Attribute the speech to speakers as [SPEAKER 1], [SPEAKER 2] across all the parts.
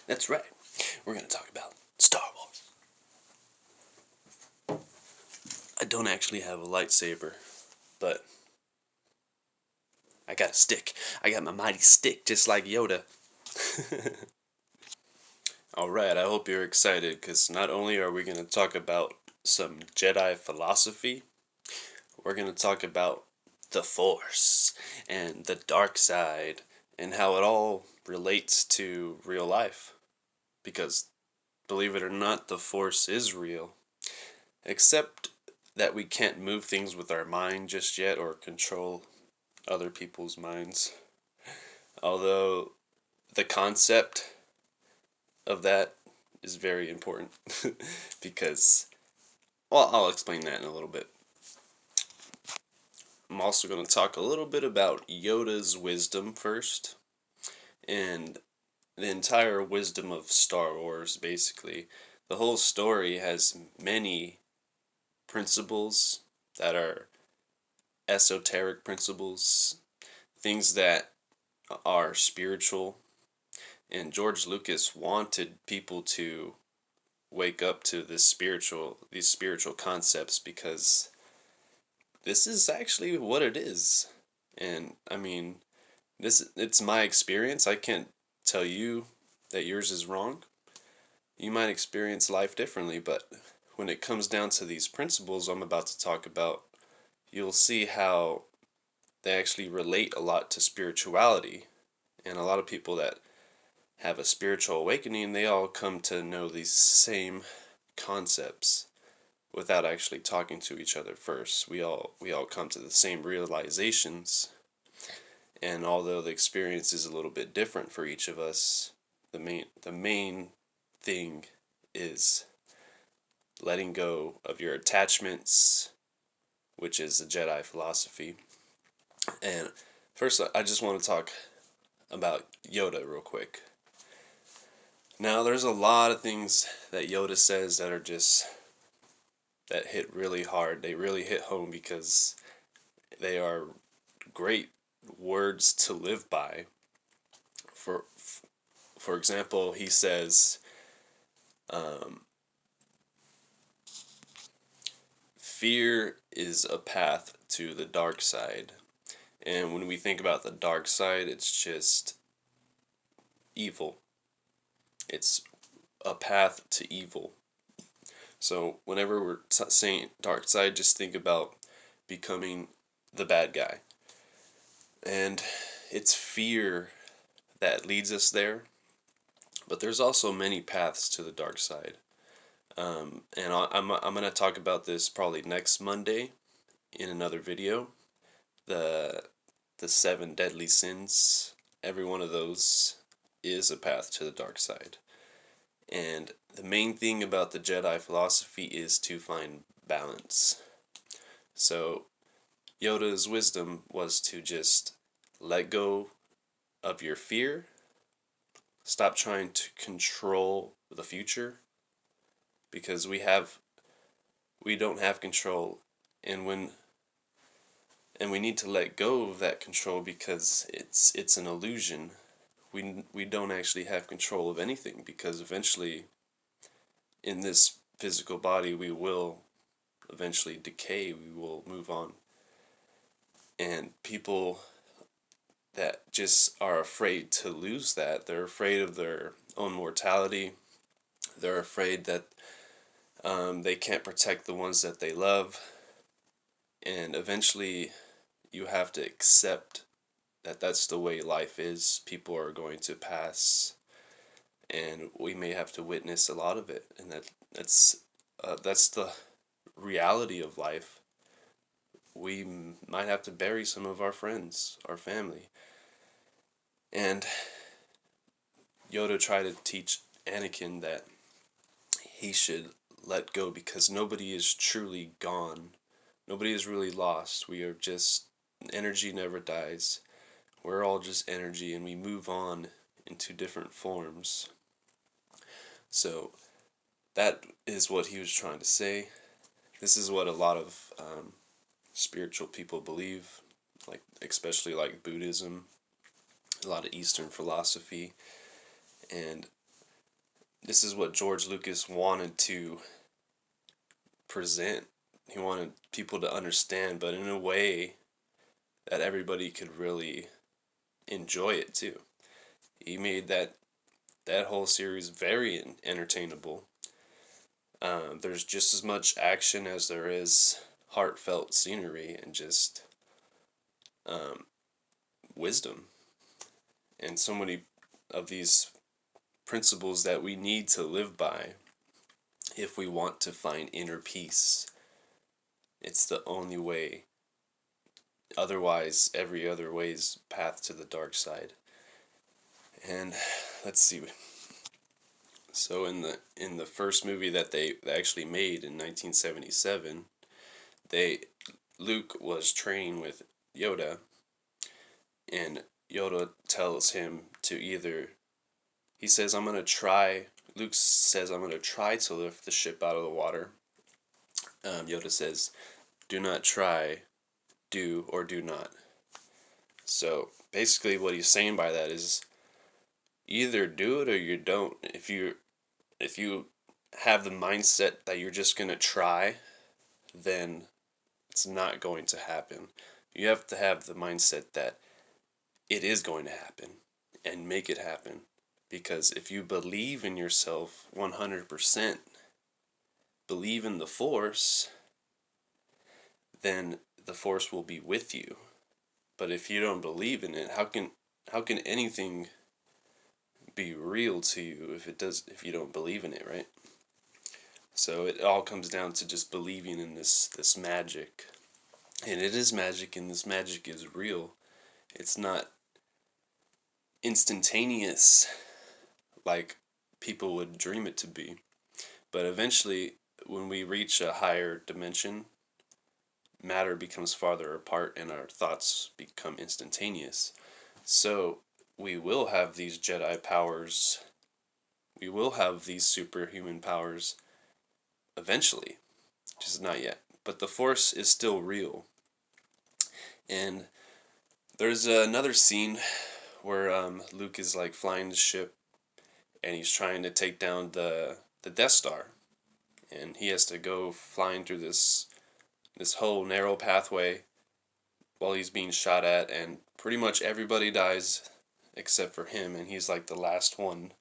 [SPEAKER 1] That's right. We're going to talk about Star Wars. I don't actually have a lightsaber, but I got a stick. I got my mighty stick, just like Yoda. Alright, I hope you're excited, because not only are we going to talk about some Jedi philosophy, we're going to talk about the Force, and the dark side, and how it all relates to real life. Because, believe it or not, the Force is real. Except that we can't move things with our mind just yet, or control other people's minds. Although, the concept of that is very important. Because, well, I'll explain that in a little bit. I'm also going to talk a little bit about Yoda's wisdom first, and the entire wisdom of Star Wars, basically. The whole story has many principles that are esoteric principles, things that are spiritual, and George Lucas wanted people to wake up to these spiritual concepts, because this is actually what it is. And I mean, it's my experience. I can't tell you that yours is wrong. You might experience life differently, but when it comes down to these principles I'm about to talk about, you'll see how they actually relate a lot to spirituality. And a lot of people that have a spiritual awakening, they all come to know these same concepts without actually talking to each other first. We all come to the same realizations, and although the experience is a little bit different for each of us, the main thing is letting go of your attachments, which is the Jedi philosophy. And first, I just want to talk about Yoda real quick. Now, there's a lot of things that Yoda says that are just, that hit really hard. They really hit home, because they are great words to live by. For example, he says, fear is a path to the dark side. And when we think about the dark side, it's just evil. It's a path to evil. So whenever we're saying dark side, just think about becoming the bad guy. And it's fear that leads us there. But there's also many paths to the dark side. And I'm going to talk about this probably next Monday in another video. The 7 deadly sins, every one of those is a path to the dark side. And the main thing about the Jedi philosophy is to find balance. So Yoda's wisdom was to just let go of your fear, stop trying to control the future, because we don't have control, and we need to let go of that control, because it's an illusion. We don't actually have control of anything, because eventually in this physical body we will eventually decay, we will move on. And people that just are afraid to lose that, they're afraid of their own mortality, they're afraid that they can't protect the ones that they love, and eventually you have to accept that that's the way life is. People are going to pass, and we may have to witness a lot of it, and that's the reality of life. We might have to bury some of our friends, our family. And Yoda tried to teach Anakin that he should let go, because nobody is truly gone. Nobody is really lost. We are just, energy never dies. We're all just energy, and we move on into different forms. So that is what he was trying to say. This is what a lot of spiritual people believe, like especially like Buddhism, a lot of Eastern philosophy, and this is what George Lucas wanted to present. He wanted people to understand, but in a way that everybody could really enjoy it too. He made that whole series very entertainable. There's just as much action as there is heartfelt scenery and just um, wisdom, and so many of these principles that we need to live by if we want to find inner peace. It's the only way. Otherwise, every other way is path to the dark side. And let's see. So in the first movie that they actually made in 1977, they Luke was training with Yoda, and Yoda tells him to either, he says, I'm going to try, Luke says, I'm going to try to lift the ship out of the water. Yoda says, do not try, do or do not. So basically what he's saying by that is either do it or you don't. If you have the mindset that you're just going to try, then it's not going to happen. You have to have the mindset that it is going to happen and make it happen. Because if you believe in yourself 100%, believe in the Force, then the Force will be with you. But if you don't believe in it, how can anything be real to you if you don't believe in it, right? So it all comes down to just believing in this magic. And it is magic, and this magic is real. It's not instantaneous like people would dream it to be. But eventually, when we reach a higher dimension, matter becomes farther apart and our thoughts become instantaneous. So we will have these Jedi powers. We will have these superhuman powers eventually, just not yet. But the Force is still real. And there's another scene where Luke is like flying the ship, and he's trying to take down the Death Star, and he has to go flying through this whole narrow pathway while he's being shot at, and pretty much everybody dies except for him, and he's like the last one.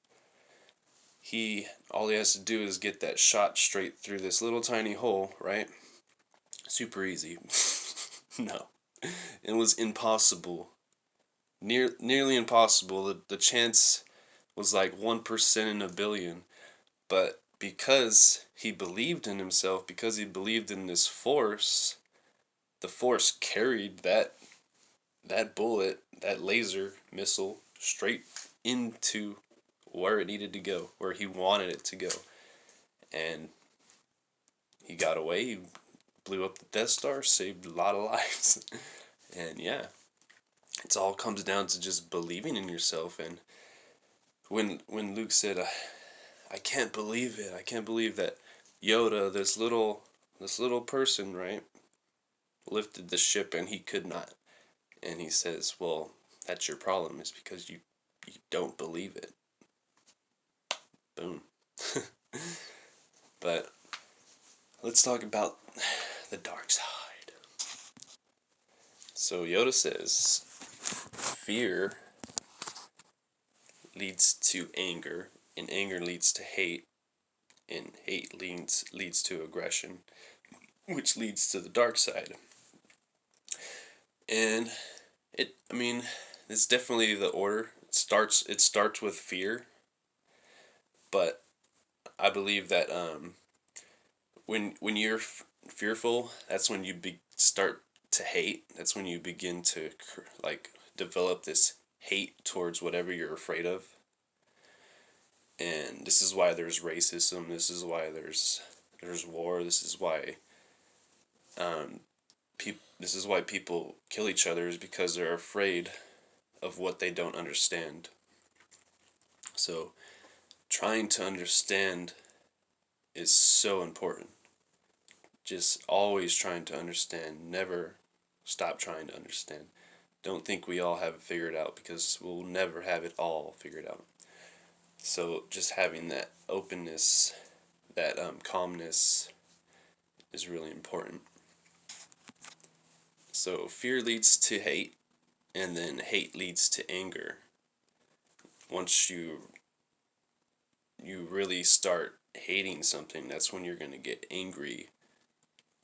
[SPEAKER 1] All he has to do is get that shot straight through this little tiny hole, right? Super easy. No. It was impossible. Nearly impossible. The chance was like 1% in a billion. But because he believed in himself, because he believed in this Force, the Force carried that bullet, that laser missile, straight into where it needed to go, where he wanted it to go. And he got away, he blew up the Death Star, saved a lot of lives. And yeah, it all comes down to just believing in yourself. And when Luke said, I can't believe it, I can't believe that Yoda, this little person, right, lifted the ship and he could not. And he says, well, that's your problem, is because you don't believe it. Boom. But let's talk about the dark side. So Yoda says, fear leads to anger, and anger leads to hate, and hate leads to aggression, which leads to the dark side. And it's definitely the order. It starts with fear, but I believe that when you're fearful, that's when you start to hate. That's when you begin to like develop this hate towards whatever you're afraid of. And this is why there's racism. This is why there's war. This is why people kill each other, is because they're afraid of what they don't understand. So trying to understand is so important. Just always trying to understand, never stop trying to understand. Don't think we all have it figured out, because we'll never have it all figured out. So just having that openness, that calmness is really important. So fear leads to hate, and then hate leads to anger. Once you really start hating something, that's when you're going to get angry.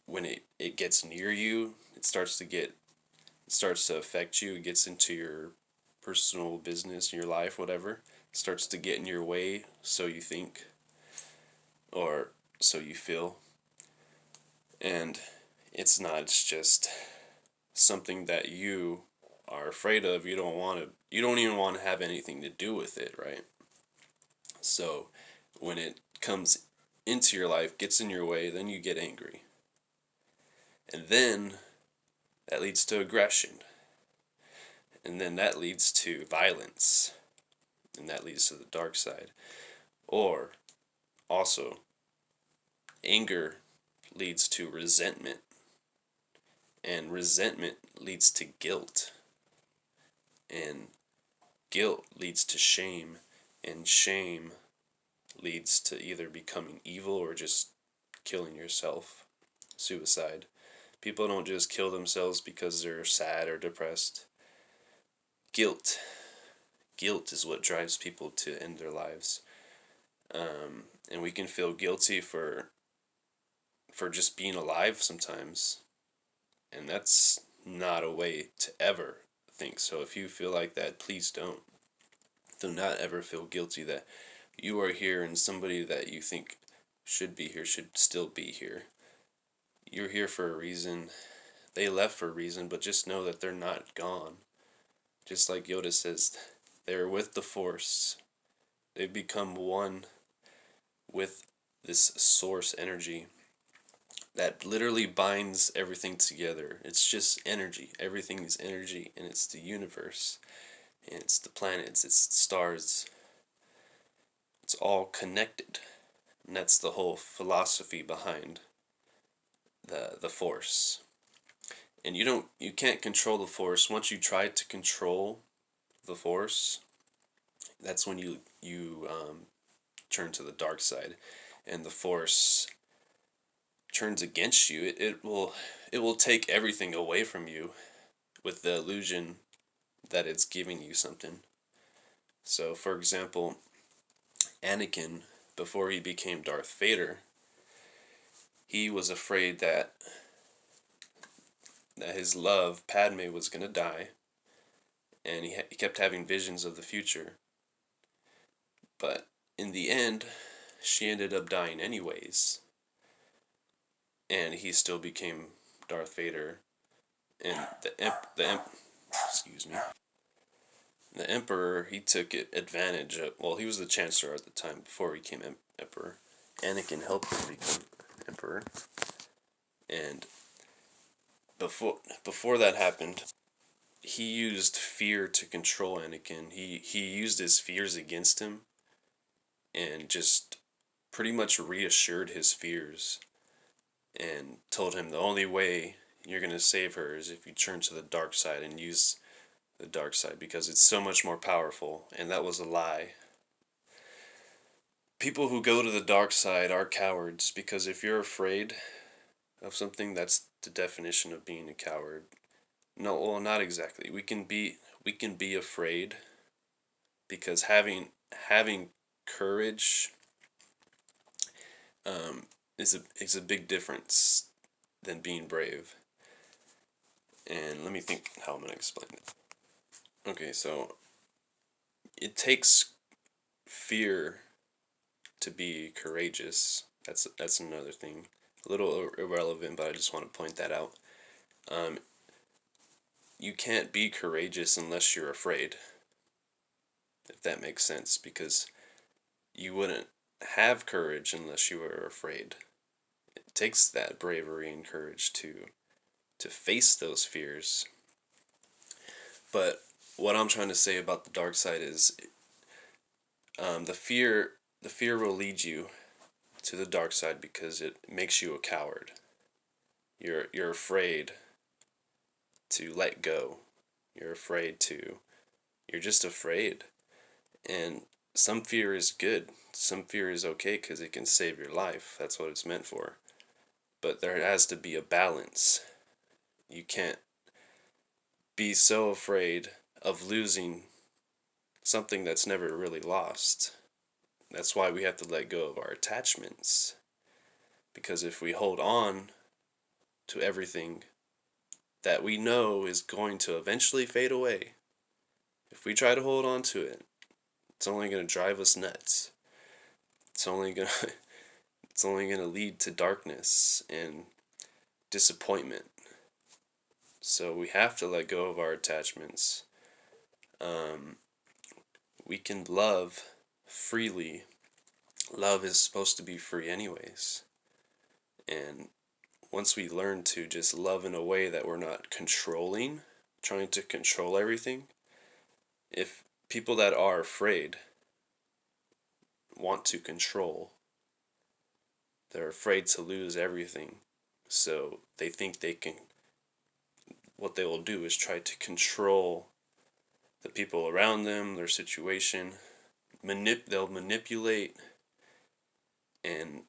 [SPEAKER 1] When it gets near you, it starts to affect you. It gets into your personal business, your life, whatever. It starts to get in your way, so you think, or so you feel. And it's not, it's just something that you are afraid of. You don't even want to have anything to do with it, right? So when it comes into your life, gets in your way, then you get angry. And then that leads to aggression. And then that leads to violence. And that leads to the dark side. Or also, anger leads to resentment. And resentment leads to guilt. And guilt leads to shame. And shame leads to either becoming evil or just killing yourself. Suicide. People don't just kill themselves because they're sad or depressed. Guilt is what drives people to end their lives. And we can feel guilty for just being alive sometimes. And that's not a way to ever think. So if you feel like that, please don't. Do not ever feel guilty that you are here and somebody that you think should be here should still be here. You're here for a reason. They left for a reason, but just know that they're not gone. Just like Yoda says, they're with the Force. They've become one with this source energy that literally binds everything together. It's just energy. Everything is energy, and it's the universe, and it's the planets, it's the stars. It's all connected. And that's the whole philosophy behind the Force. And you can't control the Force. Once you try to control the Force, that's when you turn to the dark side, and the Force turns against you. It will take everything away from you with the illusion that it's giving you something. So, for example, Anakin, before he became Darth Vader, he was afraid that his love, Padme, was going to die, and he kept having visions of the future. But in the end, she ended up dying anyways, and he still became Darth Vader. And excuse me, the Emperor, he took advantage of. Well, he was the Chancellor at the time before he became Emperor. Anakin helped him become Emperor, and before that happened, he used fear to control Anakin. He used his fears against him, and just pretty much reassured his fears, and told him the only way you're going to save her is if you turn to the dark side and use the dark side, because it's so much more powerful. And that was a lie. People who go to the dark side are cowards, because if you're afraid of something, that's the definition of being a coward. No, well, not exactly. We can be afraid, because having courage is a big difference than being brave. And let me think how I'm gonna explain it. Okay, so it takes fear to be courageous. That's another thing. A little irrelevant, but I just want to point that out. You can't be courageous unless you're afraid, if that makes sense, because you wouldn't have courage unless you were afraid. It takes that bravery and courage to face those fears. But what I'm trying to say about the dark side is, the fear will lead you to the dark side because it makes you a coward. You're afraid to let go. You're just afraid. And some fear is good. Some fear is okay because it can save your life. That's what it's meant for. But there has to be a balance. You can't be so afraid of losing something that's never really lost. That's why we have to let go of our attachments. Because if we hold on to everything that we know is going to eventually fade away, if we try to hold on to it, it's only going to drive us nuts. It's only going to it's only going to lead to darkness and disappointment. So we have to let go of our attachments. We can love freely. Love is supposed to be free anyways. And once we learn to just love in a way that we're not controlling, trying to control everything, if people that are afraid want to control, they're afraid to lose everything. So they think they can, what they will do is try to control the people around them, their situation. They'll manipulate, and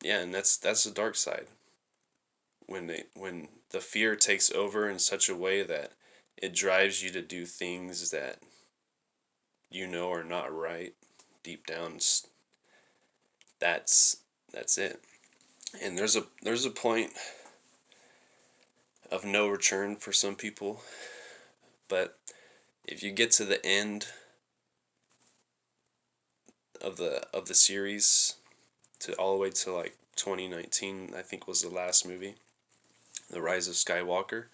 [SPEAKER 1] yeah, and that's the dark side. When the fear takes over in such a way that it drives you to do things that you know are not right deep down. That's it. And there's a point of no return for some people, but if you get to the end of the series, to all the way to like 2019, I think was the last movie, The Rise of Skywalker.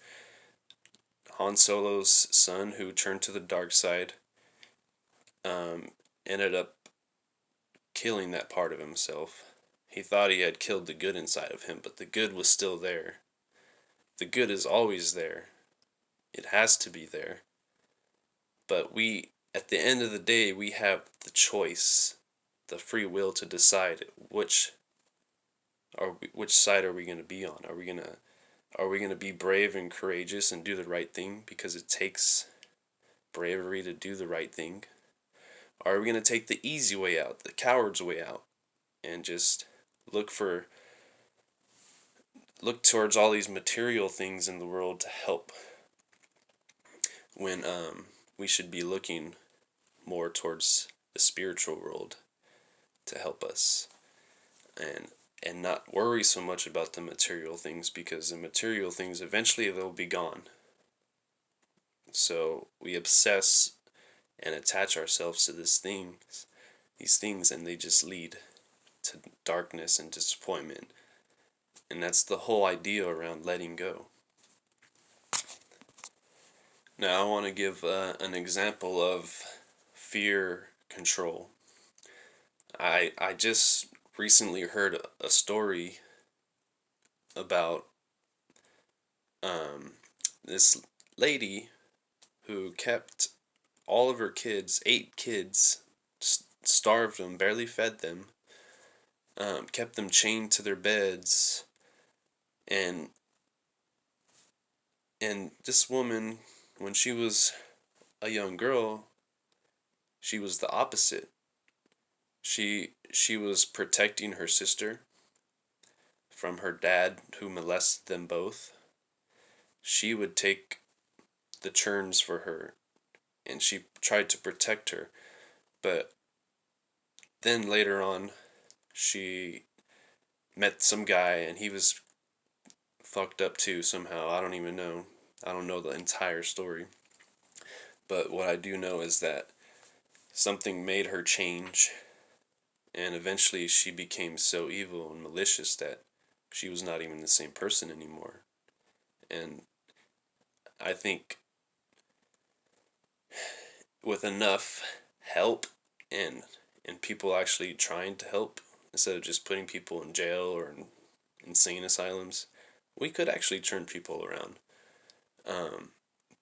[SPEAKER 1] Han Solo's son, who turned to the dark side, ended up killing that part of himself. He thought he had killed the good inside of him, but the good was still there. The good is always there. It has to be there. But at the end of the day, we have the choice, the free will to decide which side are we going to be on. Are we going to be brave and courageous and do the right thing because it takes bravery to do the right thing? Or are we going to take the easy way out, the coward's way out, and just look towards all these material things in the world to help, when we should be looking more towards the spiritual world to help us, and not worry so much about the material things, because the material things eventually they'll be gone. So we obsess and attach ourselves to these things, and they just lead to darkness and disappointment. And that's the whole idea around letting go. Now I want to give an example of fear control. I just recently heard a story about this lady who kept all of her kids, 8 kids, starved them, barely fed them, kept them chained to their beds, and this woman, when she was a young girl, she was the opposite. She was protecting her sister from her dad, who molested them both. She would take the turns for her, and she tried to protect her. But then later on, she met some guy, and he was fucked up too somehow. I don't even know. I don't know the entire story. But what I do know is that something made her change, and eventually she became so evil and malicious that she was not even the same person anymore. And I think with enough help and people actually trying to help, instead of just putting people in jail or in insane asylums, we could actually turn people around.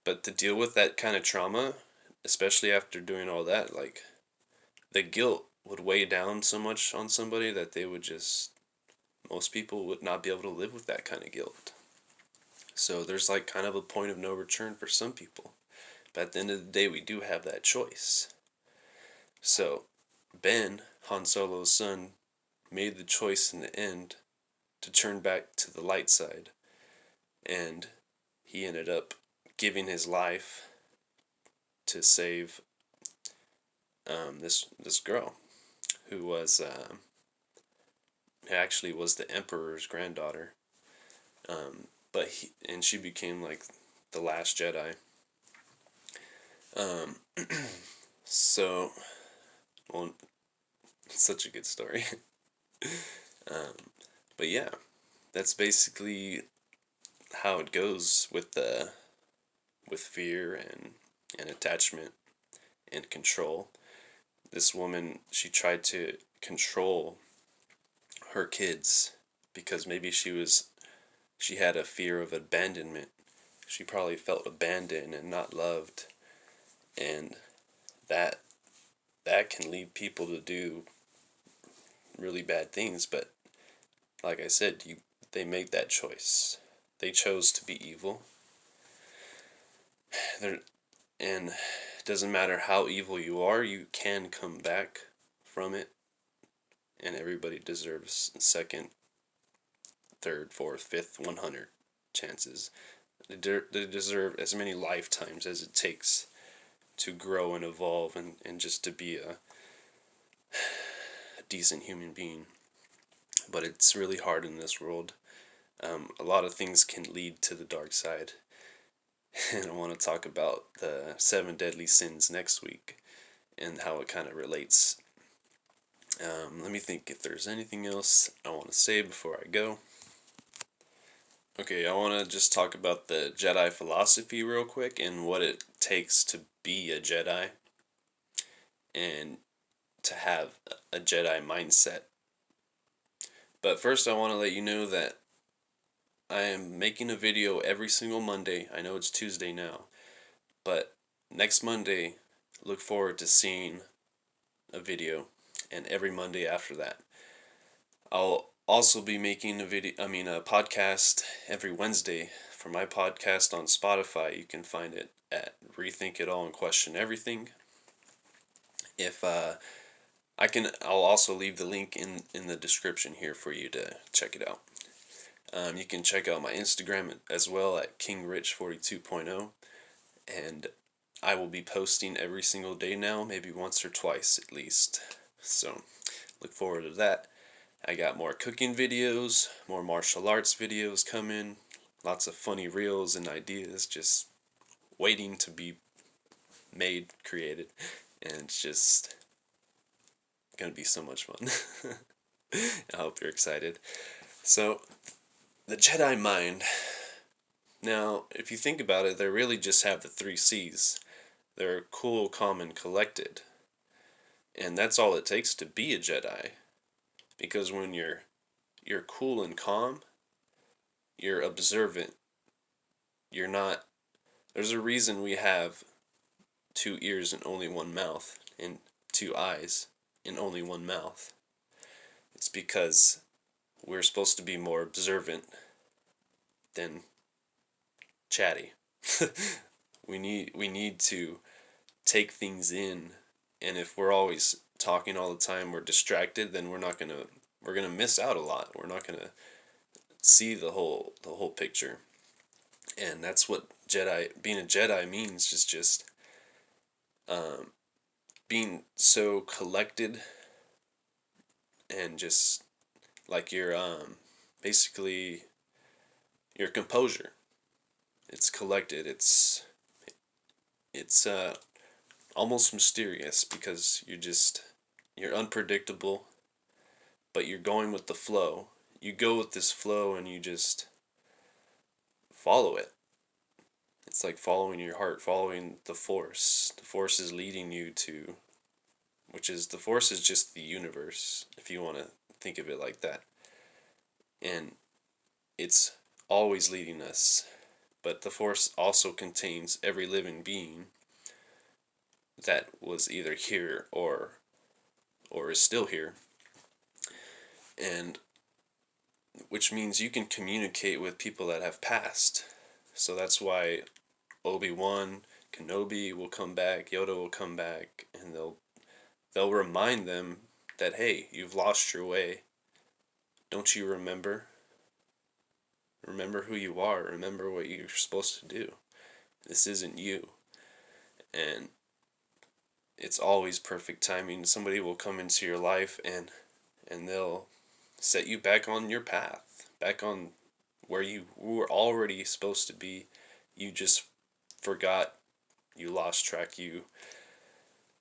[SPEAKER 1] But to deal with that kind of trauma, especially after doing all that, like, the guilt would weigh down so much on somebody that they would just, most people would not be able to live with that kind of guilt. So there's like kind of a point of no return for some people. But at the end of the day, we do have that choice. So Ben, Han Solo's son, made the choice in the end to turn back to the light side. And he ended up giving his life to save this girl who was actually was the Emperor's granddaughter. And she became like the last Jedi. Um, so, well, it's such a good story. um, but yeah, that's basically how it goes with fear and attachment and control. This woman, she tried to control her kids because maybe she had a fear of abandonment. She probably felt abandoned and not loved, and that can lead people to do really bad things. But like I said, they made that choice. They chose to be evil. They're, and it doesn't matter how evil you are, you can come back from it. And everybody deserves second, third, fourth, fifth, 100 chances. They deserve as many lifetimes as it takes to grow and evolve and just to be a decent human being. But it's really hard in this world. A lot of things can lead to the dark side. And I want to talk about the 7 deadly sins next week and how it kind of relates. Let me think if there's anything else I want to say before I go. Okay, I want to just talk about the Jedi Philosophy real quick and what it takes to be a Jedi and to have a Jedi mindset. But first I want to let you know that I am making a video every single Monday. I know it's Tuesday now, but next Monday, look forward to seeing a video, and every Monday after that. I'll also be making a podcast every Wednesday for my podcast on Spotify. You can find it at Rethink It All and Question Everything. If I'll also leave the link in the description here for you to check it out. You can check out my Instagram as well at KingRich42.0, and I will be posting every single day now, maybe once or twice at least. So look forward to that. I got more cooking videos, more martial arts videos coming, lots of funny reels and ideas just waiting to be made, created, and it's just gonna be so much fun. I hope you're excited. So, the Jedi Mind. Now, if you think about it, they really just have the 3 C's. They're cool, calm, and collected. And that's all it takes to be a Jedi. Because when you're cool and calm, you're observant. You're not. There's a reason we have 2 ears and only 1 mouth, and 2 eyes and only 1 mouth. It's because we're supposed to be more observant than chatty. we need to take things in, and if we're always talking all the time, we're distracted, then we're gonna miss out a lot. We're not gonna see the whole picture. And that's what being a Jedi means, just being so collected and just like your basically your composure. It's collected. It's almost mysterious because you're unpredictable, but you're going with the flow. You go with this flow and you just follow it. It's like following your heart, following the Force. The Force is leading you to, the Force is just the universe, if you want to think of it like that. And it's always leading us. But the Force also contains every living being that was either here or or is still here, and which means you can communicate with people that have passed. So that's why Obi-Wan Kenobi will come back, Yoda will come back, and they'll remind them that, hey, you've lost your way. Don't you remember? Remember who you are. Remember what you're supposed to do. This isn't you. And it's always perfect timing. Somebody will come into your life and they'll set you back on your path, back on where you were already supposed to be. You just forgot, you lost track,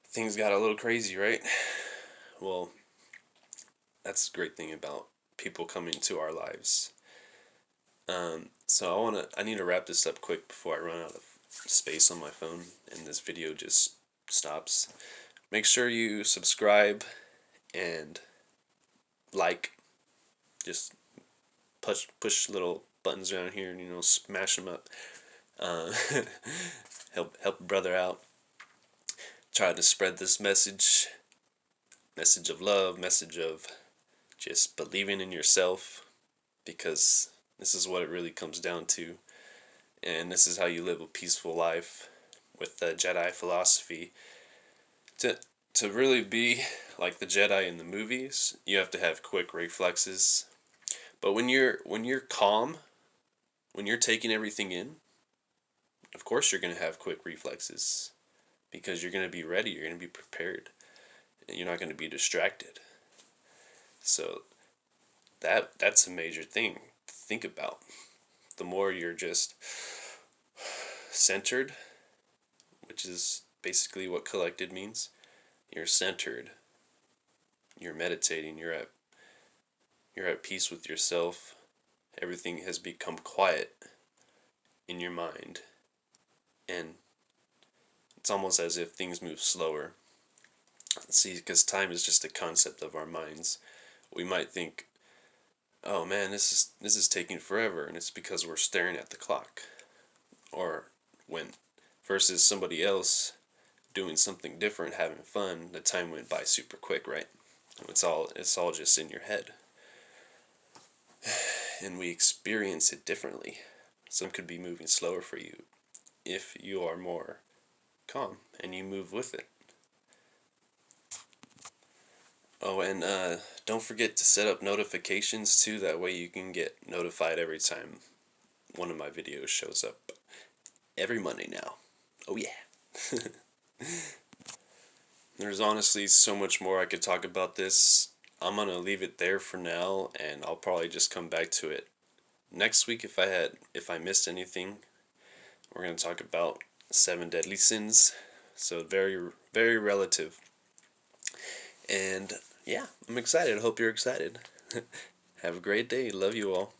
[SPEAKER 1] things got a little crazy, right? Well, that's the great thing about people coming to our lives. So I need to wrap this up quick before I run out of space on my phone and this video just stops. Make sure you subscribe and like. Just push little buttons around here and smash them up. Uh, help a brother out. Try to spread this message of love, message of just believing in yourself, because this is what it really comes down to, and this is how you live a peaceful life with the Jedi philosophy. To really be like the Jedi in the movies, you have to have quick reflexes. But when you're calm, when you're taking everything in, of course you're going to have quick reflexes, because you're going to be ready, you're going to be prepared, and you're not going to be distracted. So that's a major thing to think about. The more you're just centered, which is basically what collected means, you're centered, you're meditating, you're at peace with yourself. Everything has become quiet in your mind, and it's almost as if things move slower. See, because time is just a concept of our minds. We might think, oh man, this is taking forever, and it's because we're staring at the clock. Or when versus somebody else doing something different, having fun, the time went by super quick, right? It's all just in your head. And we experience it differently. Some could be moving slower for you if you are more calm and you move with it. Oh, and don't forget to set up notifications too. That way you can get notified every time one of my videos shows up. Every Monday now. Oh yeah. There's honestly so much more I could talk about this. I'm gonna leave it there for now, and I'll probably just come back to it next week if I missed anything. We're gonna talk about 7 deadly sins. So very, very relative. And yeah, I'm excited. I hope you're excited. Have a great day. Love you all.